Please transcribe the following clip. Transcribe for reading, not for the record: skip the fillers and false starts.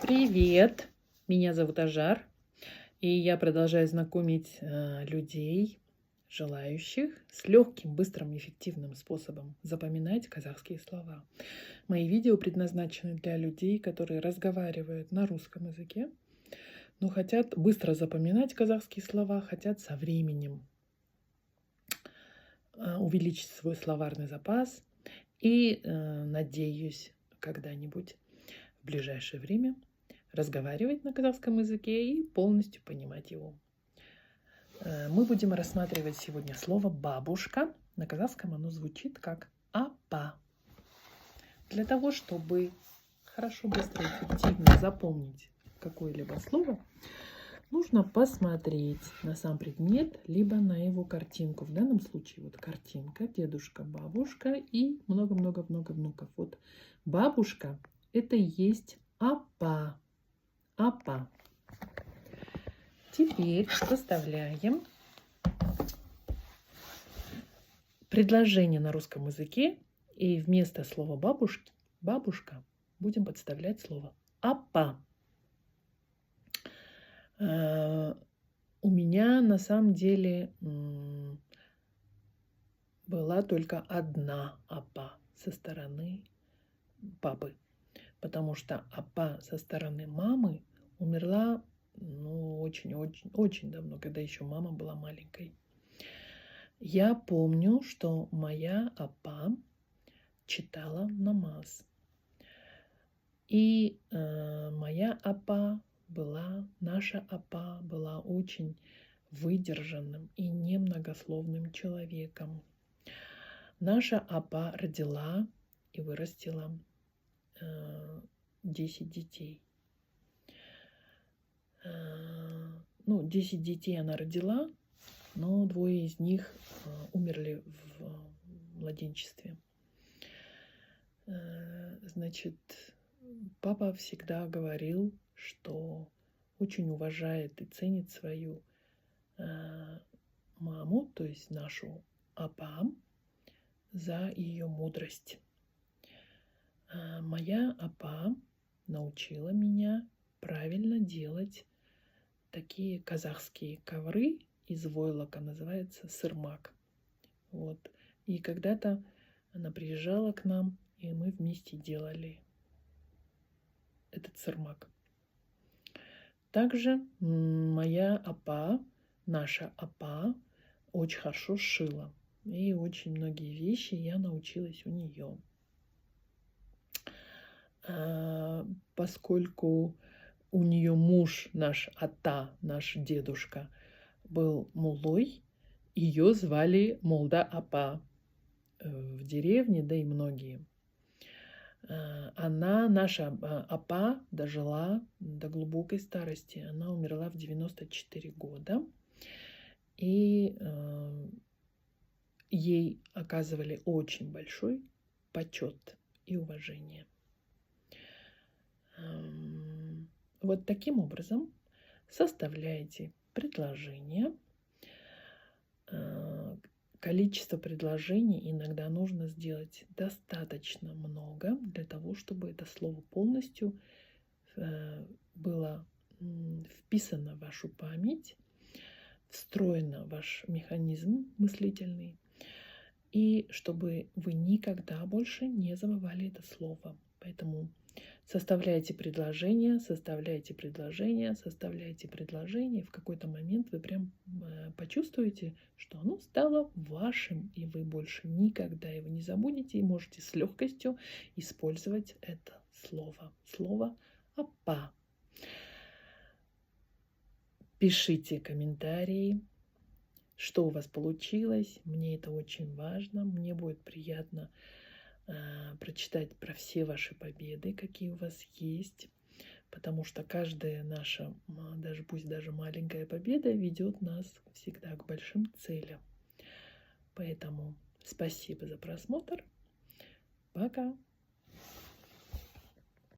Привет! Меня зовут Ажар, и я продолжаю знакомить людей, желающих, с легким, быстрым, эффективным способом запоминать казахские слова. Мои видео предназначены для людей, которые разговаривают на русском языке, но хотят быстро запоминать казахские слова, хотят со временем увеличить свой словарный запас и, надеюсь, когда-нибудь в ближайшее время разговаривать на казахском языке и полностью понимать его. Мы будем рассматривать сегодня слово «бабушка». На казахском оно звучит как «апа». Для того, чтобы хорошо, быстро и эффективно запомнить какое-либо слово, нужно посмотреть на сам предмет, либо на его картинку. В данном случае вот картинка, дедушка, бабушка и много-много-много внуков. Вот бабушка – это и есть апа. Апа. Теперь составляем предложение на русском языке, и вместо слова бабушки, бабушка, будем подставлять слово апа. У меня на самом деле была только одна апа со стороны папы, потому что апа со стороны мамы умерла очень давно, когда еще мама была маленькой. Я помню, что моя апа читала намаз. И моя апа наша апа была очень выдержанным и немногословным человеком. Наша апа родила и вырастила 10 детей. 10 детей она родила, но 2 из них умерли в младенчестве. Значит, папа всегда говорил, что очень уважает и ценит свою маму, то есть нашу апа, за ее мудрость. Моя апа научила меня правильно делать такие казахские ковры из войлока, называется сырмак. Вот. И когда-то она приезжала к нам, и мы вместе делали этот сырмак. Также моя апа, наша апа, очень хорошо шила. И очень многие вещи я научилась у нее. Поскольку у нее муж, наш ата, наш дедушка, был муллой, ее звали Молда апа в деревне, да и многие. Наша апа, дожила до глубокой старости. Она умерла в 94 года. И ей оказывали очень большой почет и уважение. Вот таким образом составляете предложение. Количество предложений иногда нужно сделать достаточно много для того, чтобы это слово полностью было вписано в вашу память, встроено в ваш механизм мыслительный, и чтобы вы никогда больше не забывали это слово. Поэтому составляйте предложение, и в какой-то момент вы прям почувствуете, что оно стало вашим, и вы больше никогда его не забудете, и можете с легкостью использовать это слово. Слово апа. Пишите комментарии, что у вас получилось. Мне это очень важно. Мне будет приятно прочитать про все ваши победы, какие у вас есть, потому что каждая наша, пусть даже маленькая победа, ведет нас всегда к большим целям. Поэтому спасибо за просмотр. Пока!